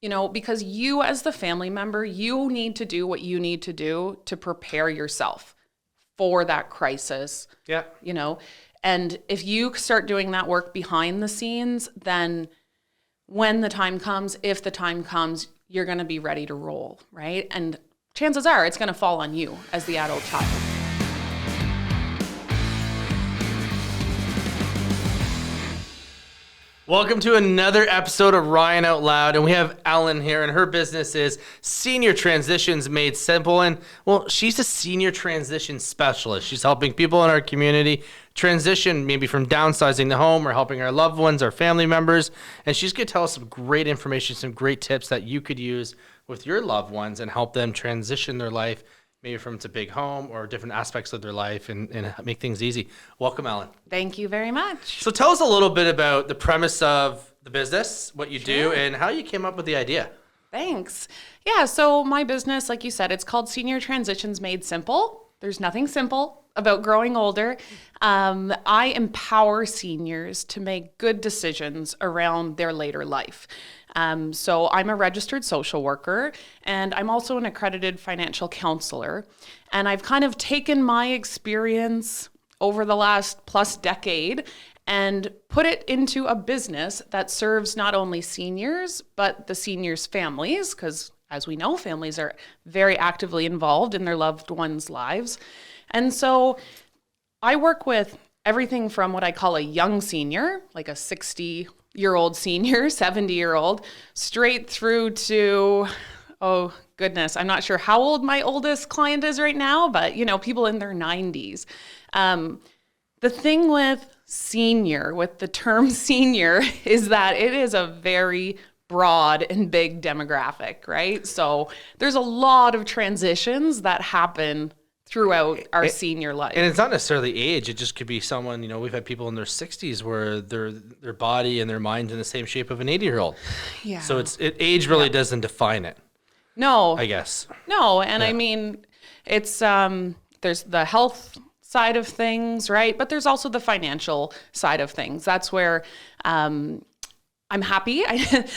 because you as the family member, you need to do what you need to do to prepare yourself for that crisis. Yeah. And if you start doing that work behind the scenes, then when the time comes, if the time comes, you're going to be ready to roll, right? And chances are it's going to fall on you as the adult child. Welcome to another episode of Ryan Out Loud, and we have Ellan here, and her business is Senior Transitions Made Simple, and, well, she's a senior transition specialist. She's helping people in our community transition maybe from downsizing the home or helping our loved ones, our family members, and she's going to tell us some great information, some great tips that you could use with your loved ones and help them transition their life maybe from it's a big home or different aspects of their life and make things easy. Welcome, Ellan. Thank you very much. So tell us a little bit about the premise of the business, what you do, and how you came up with the idea. Thanks. Yeah, so my business, like you said, it's called Senior Transitions Made Simple. There's nothing simple about growing older. I empower seniors to make good decisions around their later life. So I'm a registered social worker, and I'm also an accredited financial counselor. And I've kind of taken my experience over the last plus decade and put it into a business that serves not only seniors, but the seniors' families, because as we know, families are very actively involved in their loved ones' lives. And so I work with everything from what I call a young senior, like a 60-year-old senior, 70-year-old, straight through to, oh goodness, I'm not sure how old my oldest client is right now, but people in their 90s. The thing with senior, with the term senior, is that it is a very broad and big demographic, right? So there's a lot of transitions that happen throughout our senior life. And it's not necessarily age. It just could be someone, we've had people in their 60s where their body and their mind's in the same shape of an 80-year-old. Yeah. So age really doesn't define it. No. I guess. No, and I mean, it's there's the health side of things, right? But there's also the financial side of things. That's where I'm happy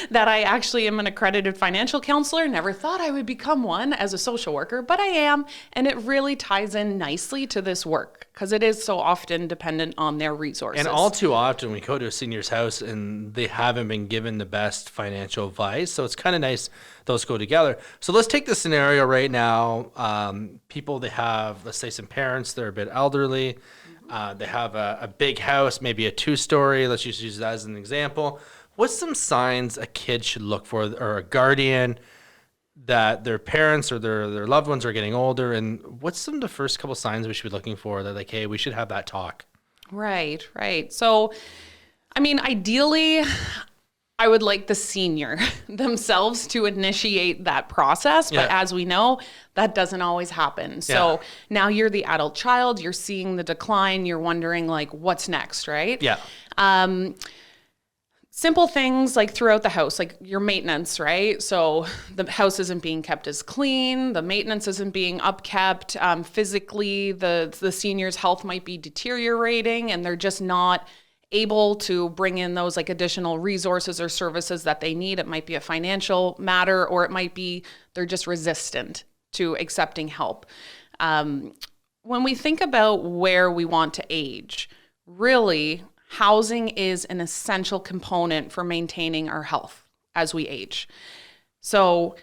that I actually am an accredited financial counselor. Never thought I would become one as a social worker, but I am. And it really ties in nicely to this work because it is so often dependent on their resources. And all too often we go to a senior's house and they haven't been given the best financial advice. So it's kind of nice those go together. So let's take the scenario right now. People, they have, let's say, some parents, they're a bit elderly. They have a big house, maybe a 2-story. Let's just use that as an example. What's some signs a kid should look for, or a guardian, that their parents or their loved ones are getting older? And what's some of the first couple signs we should be looking for that, like, hey, we should have that talk? Right. So, I mean, ideally, I would like the senior themselves to initiate that process. But as we know, that doesn't always happen. So now you're the adult child, you're seeing the decline, you're wondering, like, what's next, right? Yeah. Simple things like throughout the house, like your maintenance, right? So the house isn't being kept as clean, the maintenance isn't being upkept. Physically, the senior's health might be deteriorating and they're just not able to bring in those like additional resources or services that they need. It might be a financial matter, or it might be they're just resistant to accepting help. When we think about where we want to age, really, housing is an essential component for maintaining our health as we age. So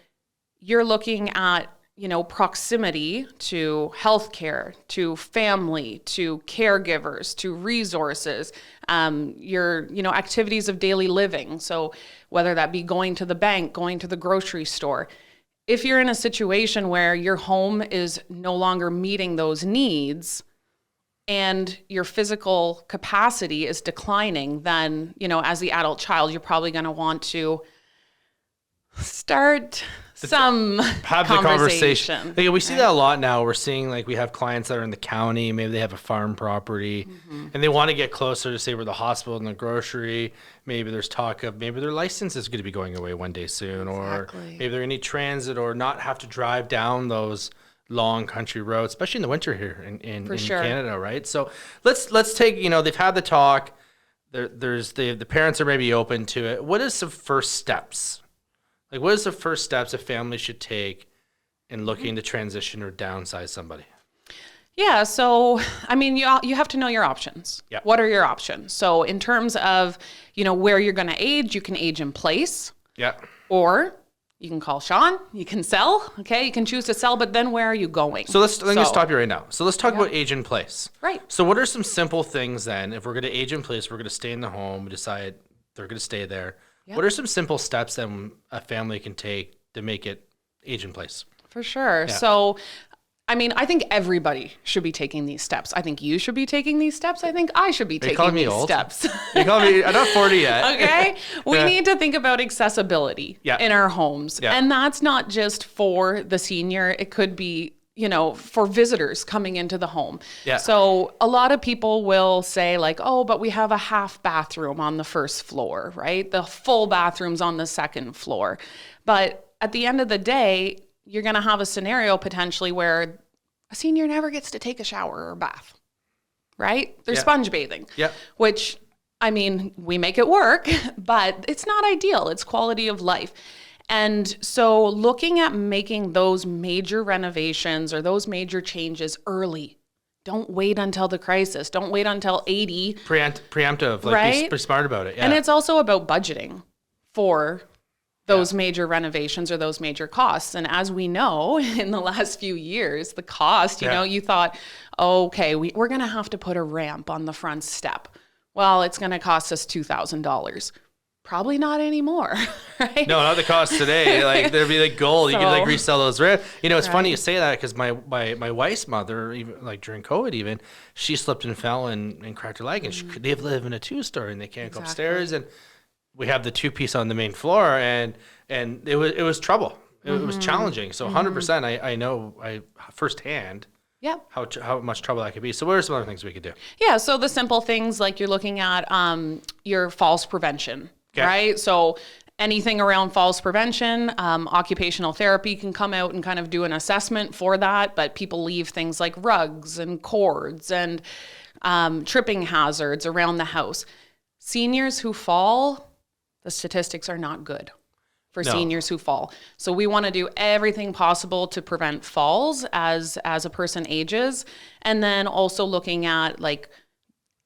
you're looking at, proximity to healthcare, to family, to caregivers, to resources, your, activities of daily living. So whether that be going to the bank, going to the grocery store, if you're in a situation where your home is no longer meeting those needs, and your physical capacity is declining, then, as the adult child, you're probably going to want to start have the conversation. Like, we see that a lot now. We're seeing, like, we have clients that are in the county, maybe they have a farm property, and they want to get closer to, say, where the hospital and the grocery. Maybe there's talk of maybe their license is going to be going away one day soon, or maybe they're going to need transit or not have to drive down those long country roads, especially in the winter here in Canada, right? So let's take, they've had the talk. The parents are maybe open to it. What is some first steps Like, what is the first steps a family should take in looking to transition or downsize somebody? Yeah, so I mean, you have to know your options. Yeah. What are your options? So in terms of, where you're going to age, you can age in place. Yeah. Or you can call Sean, you can sell, okay? You can choose to sell, but then where are you going? So let me stop you right now. So let's talk Yeah. about age in place. Right. So what are some simple things then, if we're going to age in place, we're going to stay in the home, we decide they're going to stay there. Yeah. What are some simple steps that a family can take to make it age in place? For sure. Yeah. So, I mean, I think everybody should be taking these steps. I think you should be taking these steps. I think I should be taking these steps. You call me, I'm not 40 yet. Okay. We Yeah. need to think about accessibility Yeah. in our homes. Yeah. And that's not just for the senior. It could be, for visitors coming into the home. Yeah. So a lot of people will say like, oh, but we have a half bathroom on the first floor, right? The full bathroom's on the second floor. But at the end of the day, you're going to have a scenario potentially where a senior never gets to take a shower or bath, right? They're Yeah. sponge bathing, Yeah. which, I mean, we make it work, but it's not ideal. It's quality of life. And so looking at making those major renovations or those major changes early. Don't wait until the crisis. Don't wait until 80. Preemptive, like Right? be smart about it. Yeah. And it's also about budgeting for those major renovations or those major costs. And as we know, in the last few years, the cost, Yeah. you thought, okay, we're going to have to put a ramp on the front step. Well, it's going to cost us $2,000. Probably not anymore, right? No, not the cost today. Like, there'd be like gold. You could like So- resell those. It's funny Right. you say that because my wife's mother, even like during COVID, even she slipped and fell and cracked her leg, and they live in a 2-story and they can't go upstairs, and we have the 2-piece on the main floor, and it was trouble. It was challenging. So 100%, I know firsthand. Yep. How much trouble that could be. So what are some other things we could do? Yeah, so the simple things like you're looking at your falls prevention, Okay. right? So anything around falls prevention, occupational therapy can come out and kind of do an assessment for that, but people leave things like rugs and cords and tripping hazards around the house. Seniors who fall, the statistics are not good for No. seniors who fall. So we want to do everything possible to prevent falls as a person ages. And then also looking at like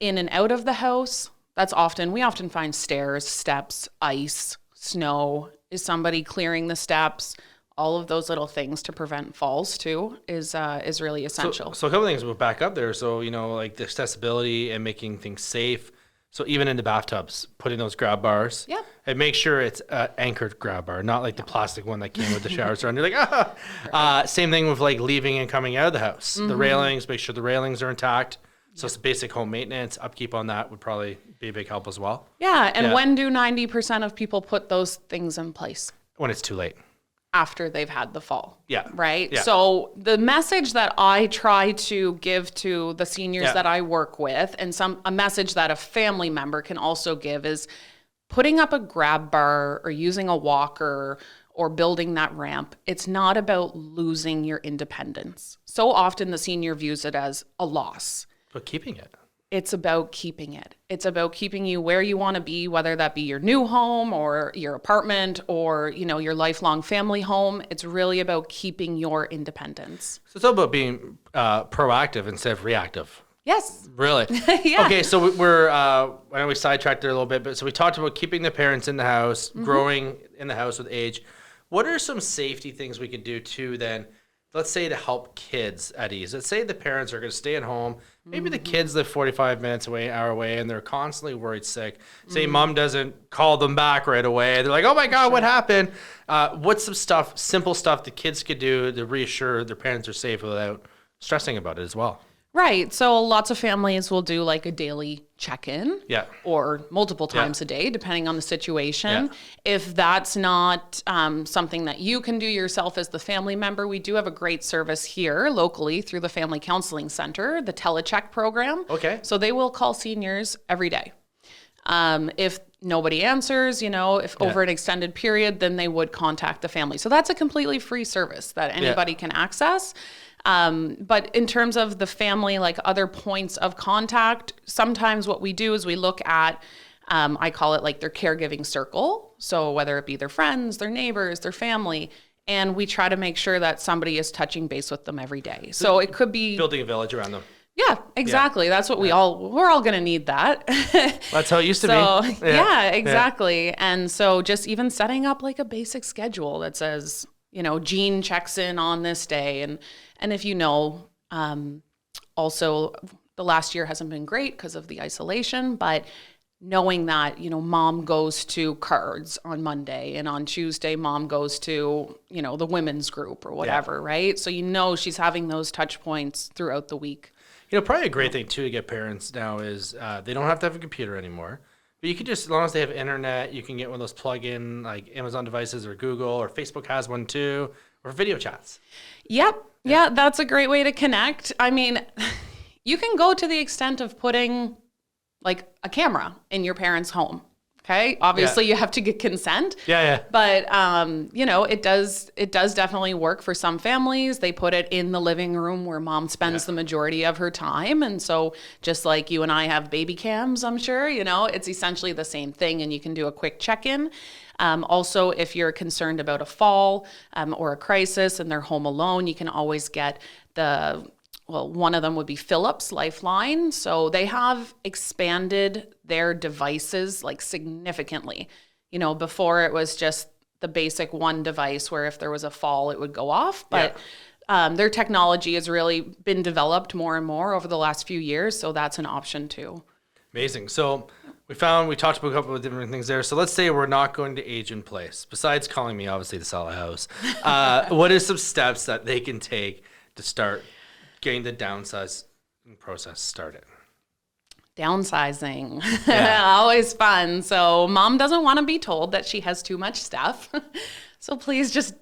in and out of the house. We often find stairs, steps, ice, snow. Is somebody clearing the steps? All of those little things to prevent falls too is really essential. So a couple of things we'll back up there. So, like the accessibility and making things safe. So even in the bathtubs, putting those grab bars. Yep. And make sure it's an anchored grab bar, not like the plastic one that came with the showers around. You're like, Same thing with like leaving and coming out of the house. The railings, make sure the railings are intact. So it's basic home maintenance, upkeep on that would probably be a big help as well. Yeah, and Yeah. when do 90% of people put those things in place? When it's too late. After they've had the fall. Yeah. Right? Yeah. So the message that I try to give to the seniors Yeah. that I work with, and a message that a family member can also give, is putting up a grab bar or using a walker or building that ramp. It's not about losing your independence. So often the senior views it as a loss. But keeping it. It's about keeping it. It's about keeping you where you want to be, whether that be your new home or your apartment or, your lifelong family home. It's really about keeping your independence. So it's all about being proactive instead of reactive. Yes. Really? Yeah. Okay, so we're I know we sidetracked there a little bit, but so we talked about keeping the parents in the house, growing in the house with age. What are some safety things we could do too then, let's say to help kids at ease? Let's say the parents are going to stay at home. Maybe the kids live 45 minutes away, an hour away, and they're constantly worried sick. Say mom doesn't call them back right away. They're like, oh my God, what happened? What's some simple stuff the kids could do to reassure their parents are safe without stressing about it as well? Right. So lots of families will do like a daily check-in. Yeah. Or multiple times a day, depending on the situation. Yeah. If that's not something that you can do yourself as the family member, we do have a great service here locally through the Family Counseling Center, the telecheck program. Okay. So they will call seniors every day. If nobody answers, if over an extended period, then they would contact the family. So that's a completely free service that anybody can access. But in terms of the family, like other points of contact, sometimes what we do is we look at I call it like their caregiving circle. So whether it be their friends, their neighbors, their family, and we try to make sure that somebody is touching base with them every day. So it could be building a village around them. Yeah, exactly. That's what we're all going to need that. That's how it used to be. Yeah, exactly. Yeah. And so just even setting up like a basic schedule that says, Jean checks in on this day. And if also the last year hasn't been great because of the isolation, but knowing that, mom goes to cards on Monday and on Tuesday, mom goes to, the women's group or whatever, right? So, she's having those touch points throughout the week. Probably a great thing too to get parents now is they don't have to have a computer anymore. But you can just, as long as they have internet, you can get one of those plug-in like Amazon devices or Google or Facebook has one too, or video chats. Yep. Yeah, that's a great way to connect. I mean, you can go to the extent of putting like a camera in your parents' home. Okay. Obviously you have to get consent. Yeah. But, it does definitely work for some families. They put it in the living room where mom spends the majority of her time. And so just like you and I have baby cams, I'm sure, it's essentially the same thing, and you can do a quick check-in. Also, if you're concerned about a fall or a crisis and they're home alone, you can always get one of them would be Philips Lifeline. So they have expanded their devices like significantly. Before it was just the basic one device where if there was a fall, it would go off. But their technology has really been developed more and more over the last few years. So that's an option too. Amazing. So we talked about a couple of different things there. So let's say we're not going to age in place. Besides calling me, obviously, to sell a house, what are some steps that they can take to start getting the downsizing process started? Downsizing. Always fun. So mom doesn't want to be told that she has too much stuff. So please just,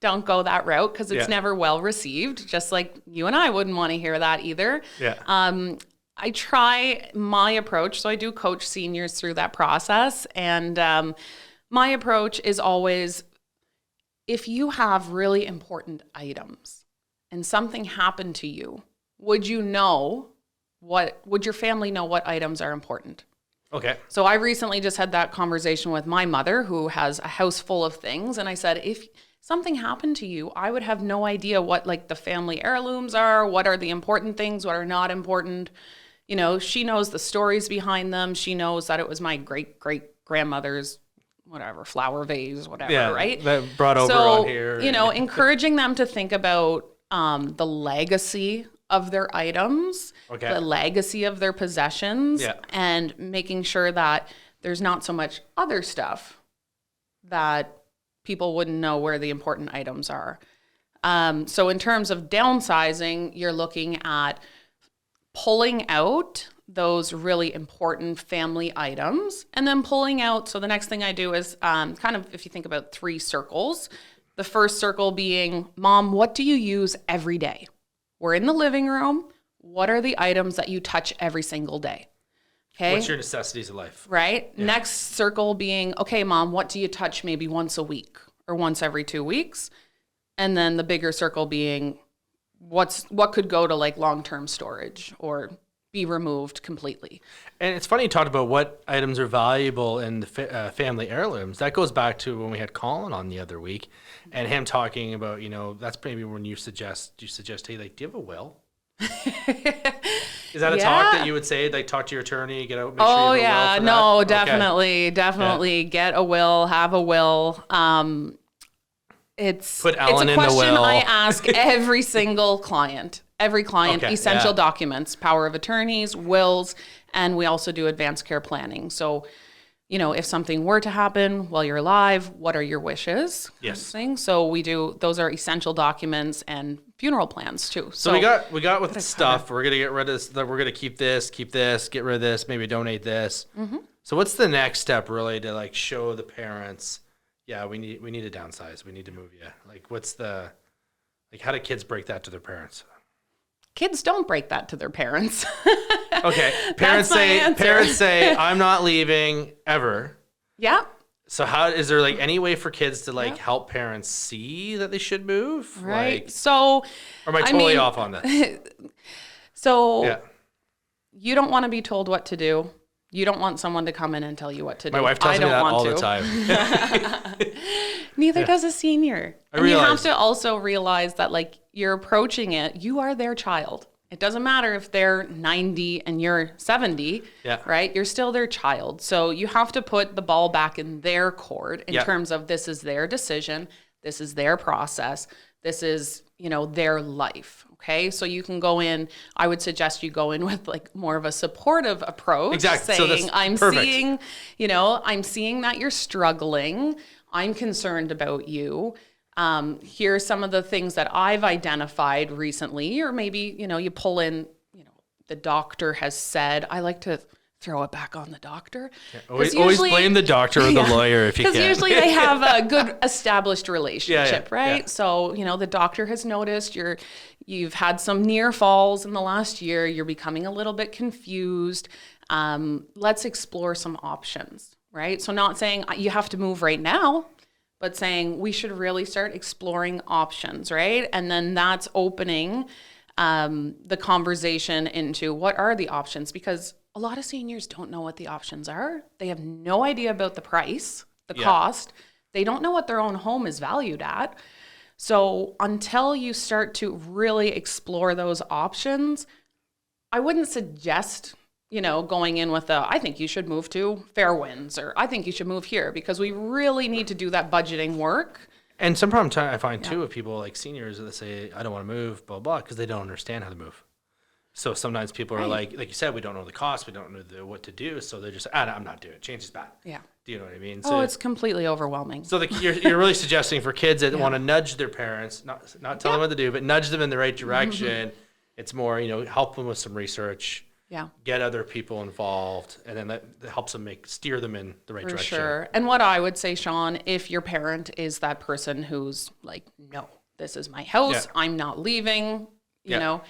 don't go that route because it's never well received. Just like you and I wouldn't want to hear that either. Yeah. I try my approach. So I do coach seniors through that process. And my approach is always, if you have really important items and something happened to you, would your family know what items are important? Okay. So I recently just had that conversation with my mother, who has a house full of things. And I said, if something happened to you, I would have no idea what like the family heirlooms are, what are the important things, what are not important. She knows the stories behind them. She knows that it was my great-great-grandmother's whatever, flower vase, whatever, right? That brought over on here. Encouraging them to think about the legacy of their items, the legacy of their possessions, and making sure that there's not so much other stuff that people wouldn't know where the important items are. So in terms of downsizing, you're looking at pulling out those really important family items and then pulling out. So the next thing I do is kind of, if you think about 3 circles, the first circle being, Mom, what do you use every day? We're in the living room. What are the items that you touch every single day? Okay. What's your necessities of life? Right. Yeah. Next circle being, okay, Mom, what do you touch maybe once a week or once every 2 weeks? And then the bigger circle being, what could go to like long-term storage or be removed completely. And it's funny you talked about what items are valuable in the family heirlooms. That goes back to when we had Colin on the other week and him talking about, that's maybe when you suggest, hey, like, do you have a will? Is that a talk that you would say, like, talk to your attorney, get out, make sure you have a will for that? Definitely get a will, have a will. Put Ellan in the will. It's a question I ask every single client. Essential documents, power of attorneys, wills, and we also do advanced care planning. So, if something were to happen while you're alive, what are your wishes? Yes. So we do, those are essential documents and funeral plans too. So we got with the stuff, we're going to get rid of this, we're going to keep this, get rid of this, maybe donate this. Mm-hmm. So what's the next step really to like show the parents, we need to downsize. We need to move you. Like how do kids break that to their parents? Kids don't break that to their parents. Okay. Parents say, I'm not leaving ever. Yeah. So is there like any way for kids to like help parents see that they should move? Right. Like, so, or am I totally off on this? So you don't want to be told what to do. You don't want someone to come in and tell you what to do. My wife tells I me don't that want all to. the time. Neither does a senior. I And you have realize. to also realize that like you're approaching it, you are their child. It doesn't matter if they're 90 and you're 70, Yeah. right? You're still their child. So you have to put the ball back in their court in terms of this is their decision, this is their process, this is, you know, their life. Okay. So you can go in, I would suggest you go in with like more of a supportive approach. Exactly. So Saying, that's I'm perfect. seeing, you know, I'm seeing that you're struggling. I'm concerned about you. Here's some of the things that I've identified recently, or maybe, you know, you pull in, you know, the doctor has said. I like to throw it back on the doctor. Always usually- blame the doctor or the lawyer if you can. Because usually they have a good established relationship, Yeah, right? yeah. So, you know, the doctor has noticed you've had some near falls in the last year. You're becoming a little bit confused. Let's explore some options, right? So not saying you have to move right now, but saying we should really start exploring options, right? And then that's opening the conversation into what are the options, because a lot of seniors don't know what the options are. They have no idea about the price, the cost. They don't know what their own home is valued at. So until you start to really explore those options, I wouldn't suggest, you know, going in with I think you should move to Fairwinds, or I think you should move here, because we really need to do that budgeting work. And some problem I find too with people like seniors that say, I don't want to move, blah, blah, because they don't understand how to move. So sometimes people are like you said, we don't know the cost, we don't know what to do. So they're just, I'm not doing it. Change is bad. Yeah. Do you know what I mean? Oh, it's completely overwhelming. So you're really suggesting for kids that want to nudge their parents, not tell them what to do, but nudge them in the right direction. It's more, you know, help them with some research. Yeah. Get other people involved, and then that helps them steer them in the right For direction. sure. And what I would say, Sean, if your parent is that person who's like, no, this is my house, I'm not leaving, you know,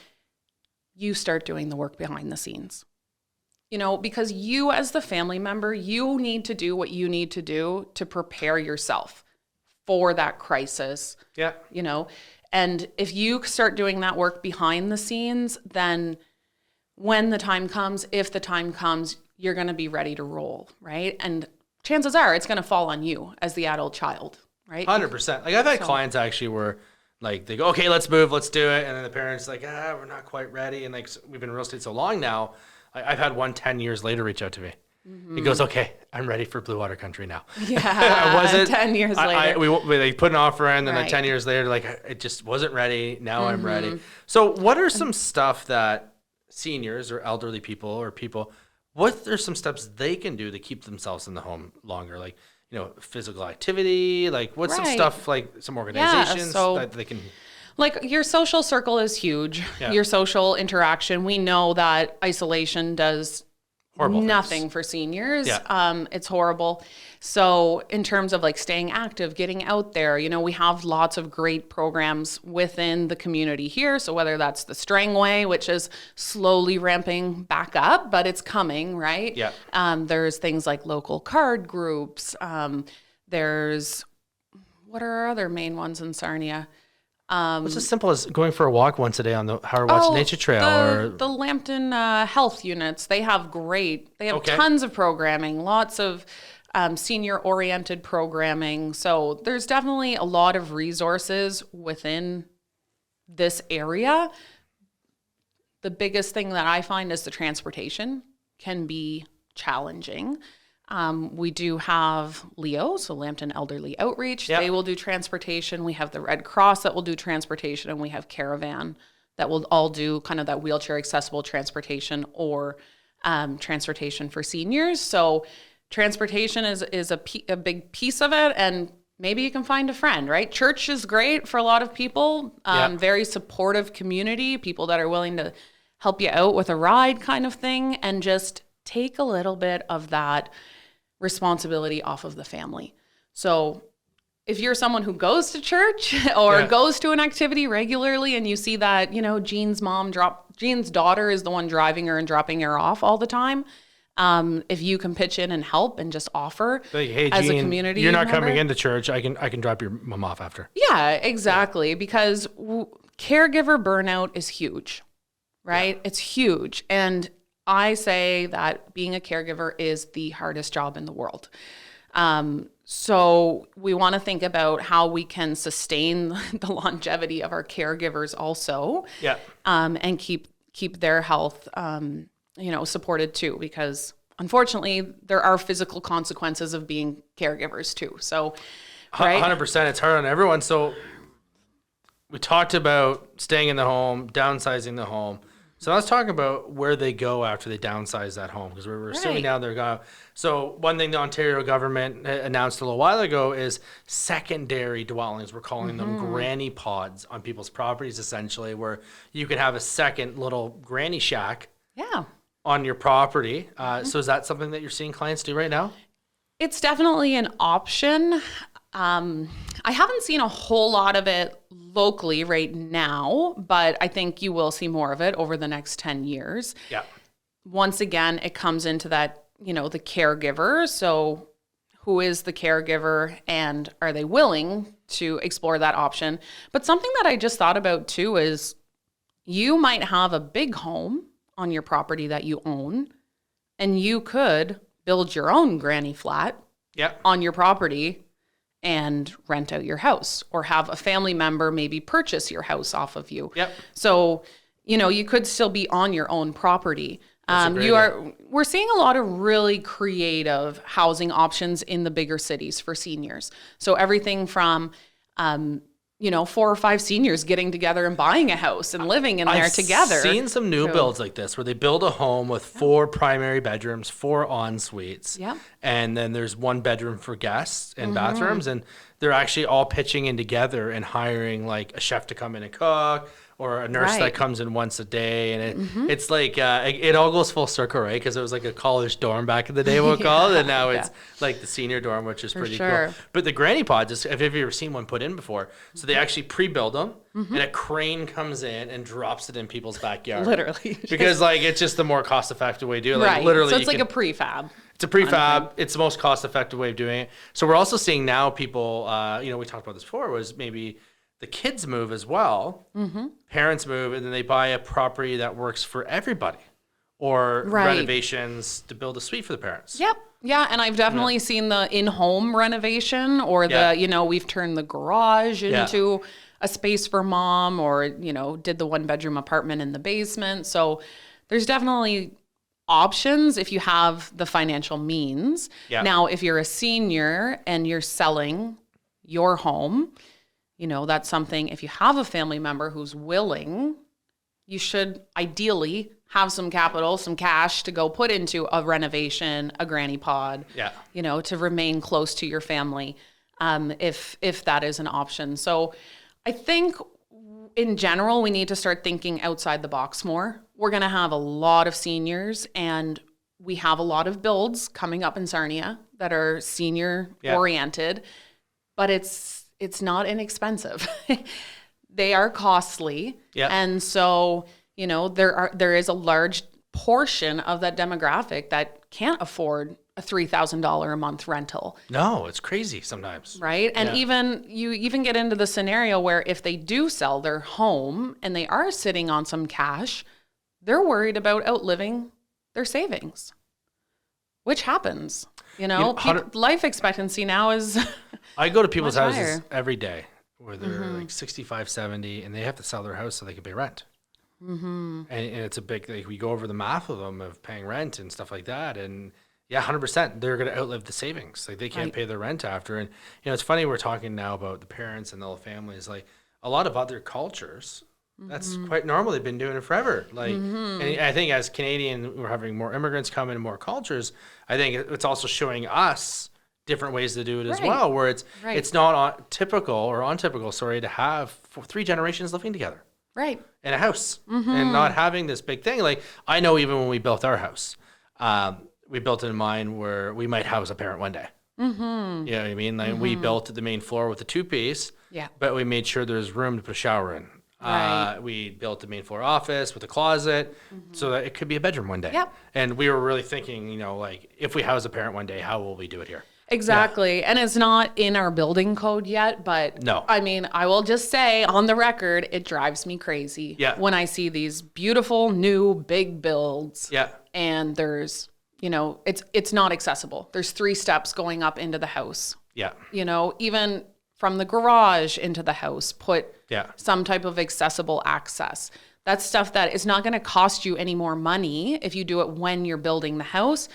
you start doing the work behind the scenes. You know, because you as the family member, you need to do what you need to do to prepare yourself for that crisis. Yeah. You know, and if you start doing that work behind the scenes, then when the time comes, if the time comes, you're going to be ready to roll, right? And chances are it's going to fall on you as the adult child, right? 100%. Like I've had clients actually where like they go, okay, let's move, let's do it. And then the parents like, we're not quite ready. And like, we've been in real estate so long now. I've had one 10 years later reach out to me. He goes, okay, I'm ready for blue water country now. Yeah, wasn't 10 years later. We put an offer in, and then Right. 10 years later, like it just wasn't ready. Now I'm ready. So what are some stuff that seniors or elderly people or people, what are some steps they can do to keep themselves in the home longer? Like, you know, physical activity, like what's some Right. stuff, like some organizations so- that they can... Like your social circle is huge. Yeah. Your social interaction. We know that isolation does Horrible nothing things. for seniors. Yeah. It's horrible. So in terms of like staying active, getting out there, you know, we have lots of great programs within the community here. So whether that's the Strangway, which is slowly ramping back up, but it's coming, right? Yeah. There's things like local card groups. There's, what are our other main ones in Sarnia? It's as simple as going for a walk once a day on the Howard Watch Nature Trail. The Lambton health units, they have Okay. tons of programming, lots of senior-oriented programming. So there's definitely a lot of resources within this area. The biggest thing that I find is the transportation can be challenging. We do have LEO, so Lambton Elderly Outreach. Yep. They will do transportation. We have the Red Cross that will do transportation, and we have Caravan that will all do kind of that wheelchair accessible transportation or transportation for seniors. So transportation is a big piece of it, and maybe you can find a friend, right? Church is great for a lot of people. Yep. Very supportive community, people that are willing to help you out with a ride kind of thing, and just take a little bit of that responsibility off of the family. So if you're someone who goes to church or goes to an activity regularly and you see that, you know, Jean's daughter is the one driving her and dropping her off all the time, if you can pitch in and help and just offer Like, hey, as Jean, a community you're not member. coming into church. I can drop your mom off after. Yeah, exactly. Because caregiver burnout is huge, right? It's huge. And I say that being a caregiver is the hardest job in the world. So we want to think about how we can sustain the longevity of our caregivers also, and keep their health, supported too, because unfortunately there are physical consequences of being caregivers too. So, right? 100%, it's hard on everyone. So we talked about staying in the home, downsizing the home. So let's talk about where they go after they downsize that home, because we're assuming now they're going. So one thing the Ontario government announced a little while ago is secondary dwellings. We're calling them granny pods on people's properties, essentially, where you could have a second little granny shack on your property. So is that something that you're seeing clients do right now? It's definitely an option. I haven't seen a whole lot of it locally right now, but I think you will see more of it over the next 10 years. Yeah. Once again, it comes into that, the caregiver. So who is the caregiver and are they willing to explore that option? But something that I just thought about too is you might have a big home on your property that you own, and you could build your own granny flat on your property and rent out your house, or have a family member maybe purchase your house off of you. So, you could still be on your own property. We're seeing a lot of really creative housing options in the bigger cities for seniors. So everything from, 4 or 5 seniors getting together and buying a house and living in there together. I've seen some new builds like this where they build a home with 4 primary bedrooms, 4 en suites, and then there's 1 bedroom for guests and bathrooms, and they're actually all pitching in together and hiring like a chef to come in and cook, or a nurse that comes in once a day. And it's like, it all goes full circle, right? Because it was like a college dorm back in the day, we'll call it. And now it's like the senior dorm, which is pretty cool. But the granny pods, have you ever seen one put in before? So they actually pre-build them, and a crane comes in and drops it in people's backyard. Literally. Because like, it's just the more cost-effective way to do it. Like, literally, so it's like a prefab. It's a prefab. It's the most cost-effective way of doing it. So we're also seeing now people, we talked about this before, was maybe the kids move as well. Parents move, and then they buy a property that works for everybody, or renovations to build a suite for the parents. Yeah, and I've definitely seen the in-home renovation, or the, we've turned the garage into a space for mom, or, did the 1-bedroom apartment in the basement. So there's definitely options if you have the financial means. Now, if you're a senior and you're selling your home, that's something, if you have a family member who's willing, you should ideally have some capital, some cash to go put into a renovation, a granny pod, to remain close to your family, if that is an option. So I think in general, we need to start thinking outside the box more. We're going to have a lot of seniors, and we have a lot of builds coming up in Sarnia that are senior oriented, but it's not inexpensive. They are costly. And so, there is a large portion of that demographic that can't afford a $3,000 a month rental. No, it's crazy sometimes. Right? And you even get into the scenario where if they do sell their home and they are sitting on some cash, they're worried about outliving their savings, which happens. Life expectancy now is I go to people's houses every day where they're like 65, 70, and they have to sell their house so they can pay rent. And it's a big, like, we go over the math of them of paying rent and stuff like that. And 100%, they're going to outlive the savings. Like, they can't pay their rent after. And, it's funny, we're talking now about the parents and the whole families. Like, a lot of other cultures, that's quite normal. They've been doing it forever. Like, and I think as Canadian, we're having more immigrants come in, more cultures. I think it's also showing us different ways to do it as well, where it's not untypical, to have 3 generations living together. In a house, and not having this big thing. Like, I know even when we built our house, we built it in mind where we might house a parent one day. You know what I mean? Like, we built the main floor with a 2-piece, but we made sure there's room to put a shower in. We built the main floor office with a closet so that it could be a bedroom one day. And we were really thinking, like, if we house a parent one day, how will we do it here? Exactly. And it's not in our building code yet, but No. I mean, I will just say on the record, it drives me crazy when I see these beautiful new big builds. Yeah. And there's, it's not accessible. There's 3 steps going up into the house. Yeah. Even from the garage into the house, put Yeah. some type of accessible access. That's stuff that is not going to cost you any more money if you do it when you're building the house.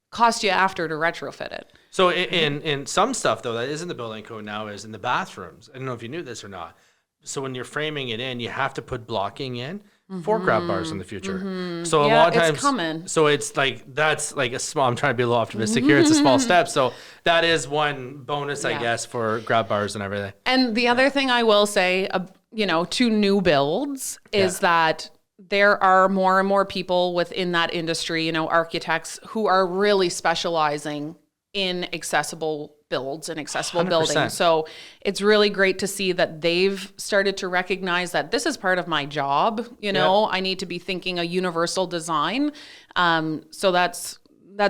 Cost you after to retrofit it. So in some stuff, though, that is in the building code now is in the bathrooms. I don't know if you knew this or not. So when you're framing it in, you have to put blocking in for grab bars in the future. So a lot of times, it's coming. So it's like, that's like a small, I'm trying to be a little optimistic here. It's a small step. So that is one bonus, I guess, for grab bars and everything. And the other thing I will say, to new builds is that there are more and more people within that industry, architects who are really specializing in accessible builds and accessible 100%. buildings. So it's really great to see that they've started to recognize that this is part of my job. I need to be thinking a universal design. So that's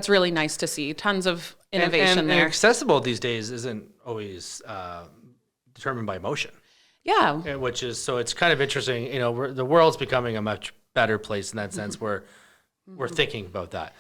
really nice to see. Tons of innovation there. And accessible these days isn't always determined by motion. Yeah. Which is, so it's kind of interesting, the world's becoming a much better place in that sense where we're thinking about that.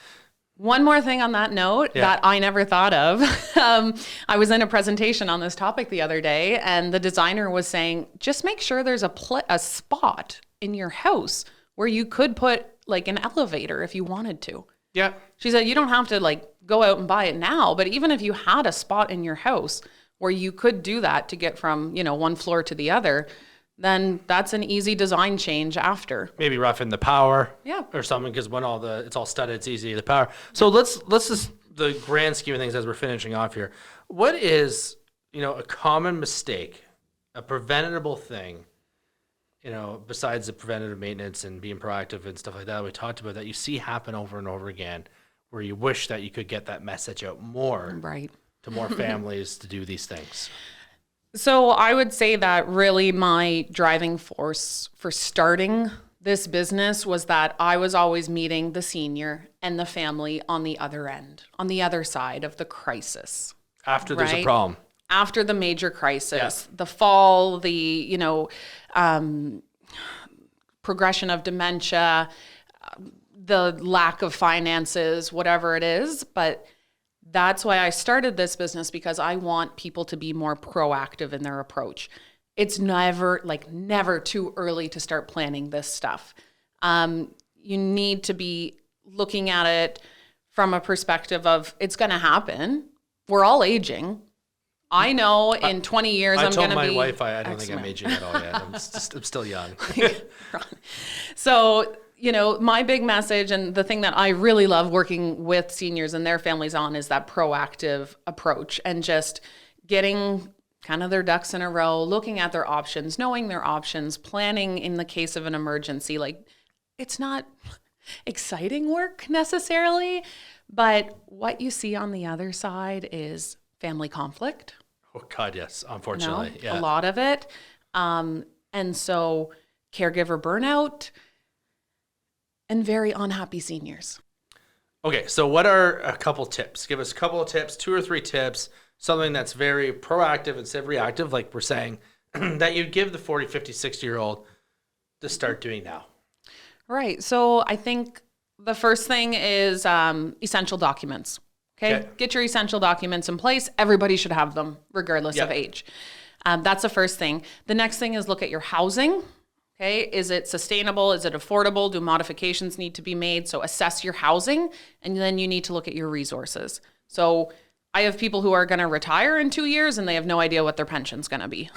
One more thing on that note that I never thought of. I was in a presentation on this topic the other day, and the designer was saying, just make sure there's a spot in your house where you could put like an elevator if you wanted to. Yeah. She said, you don't have to like go out and buy it now, but even if you had a spot in your house where you could do that to get from, one floor to the other, then that's an easy design change after. Maybe roughen the power or something, because when it's all studded, it's easy to power. So let's just, the grand scheme of things as we're finishing off here, what is, a common mistake, a preventable thing, besides the preventative maintenance and being proactive and stuff like that we talked about, that you see happen over and over again, where you wish that you could get that message out more to more families to do these things? So I would say that really my driving force for starting this business was that I was always meeting the senior and the family on the other end, on the other side of the crisis. After there's a problem. After the major crisis, the fall, the, progression of dementia, the lack of finances, whatever it is. But that's why I started this business, because I want people to be more proactive in their approach. It's never too early to start planning this stuff. You need to be looking at it from a perspective of it's going to happen. We're all aging. I know in 20 years I'm going to be... I told my wife I don't think I'm aging at all yet. I'm still young. So, my big message, and the thing that I really love working with seniors and their families on, is that proactive approach, and just getting kind of their ducks in a row, looking at their options, knowing their options, planning in the case of an emergency. Like, it's not exciting work necessarily, but what you see on the other side is family conflict. Oh God, yes, unfortunately. A lot of it. And so caregiver burnout and very unhappy seniors. Okay, so what are a couple tips? Give us a couple of tips, 2 or 3 tips, something that's very proactive instead of reactive, like we're saying, that you'd give the 40, 50, 60-year-old to start doing now. Right. So I think the first thing is essential documents. Okay. Get your essential documents in place. Everybody should have them, regardless of age. That's the first thing. The next thing is look at your housing. Okay. Is it sustainable? Is it affordable? Do modifications need to be made? So assess your housing, and then you need to look at your resources. So I have people who are going to retire in 2 years and they have no idea what their pension's going to be.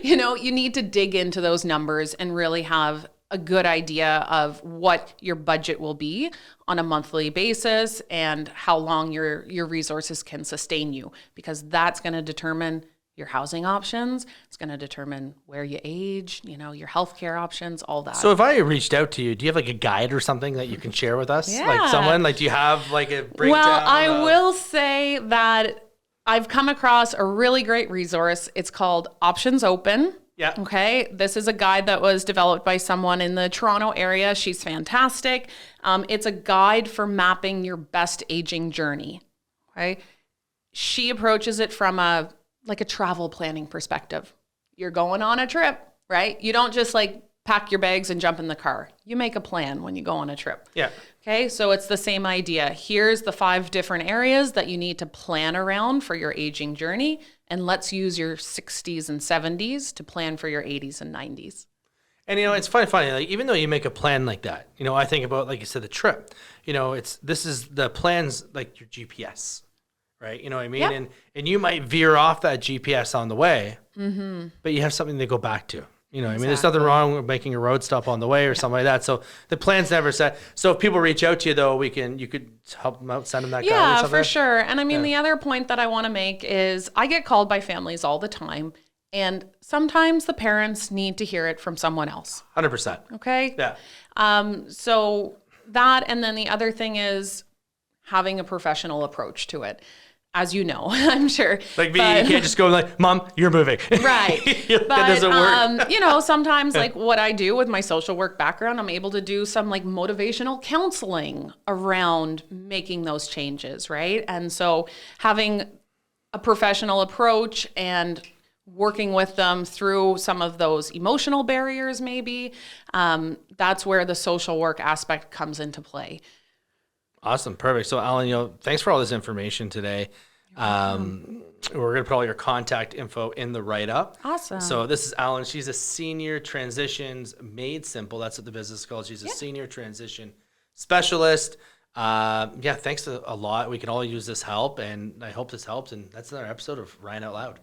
You need to dig into those numbers and really have a good idea of what your budget will be on a monthly basis and how long your resources can sustain you, because that's going to determine your housing options. It's going to determine where you age, your healthcare options, all that. So if I reached out to you, do you have like a guide or something that you can share with us? Yeah. Like someone, do you have like a breakdown? Well, I will say that I've come across a really great resource. It's called Options Open. Yeah. Okay. This is a guide that was developed by someone in the Toronto area. She's fantastic. It's a guide for mapping your best aging journey. Okay. she approaches it from a travel planning perspective. You're going on a trip, right? You don't just like pack your bags and jump in the car. You make a plan when you go on a trip. Yeah. Okay, so it's the same idea. Here's the 5 different areas that you need to plan around for your aging journey, and let's use your 60s and 70s to plan for your 80s and 90s. And, it's funny, like, even though you make a plan like that, I think about, like you said, the trip, this is the plans, like your GPS, right? You know what I mean? Yep. And you might veer off that GPS on the way, but you have something to go back to. I mean, there's nothing wrong with making a road stop on the way or something like that. So the plan's never set. So if people reach out to you, though, you could help them out, send them that guide or Yeah, something. for sure. And I mean, the other point that I want to make is I get called by families all the time, and sometimes the parents need to hear it from someone else. 100%. Okay? Yeah. So that, and then the other thing is having a professional approach to it. As you know, I'm sure. Like, you can't just go like, Mom, you're moving. Right. That doesn't work. Sometimes like what I do with my social work background, I'm able to do some like motivational counseling around making those changes, right? And so having a professional approach and working with them through some of those emotional barriers maybe, that's where the social work aspect comes into play. Awesome. Perfect. So, Ellan, thanks for all this information today. We're going to put all your contact info in the write-up. Awesome. So this is Ellan. She's a senior transitions made simple. That's what the business is called. She's a senior transition specialist. Thanks a lot. We can all use this help, and I hope this helps. And that's another episode of Ryan Out Loud.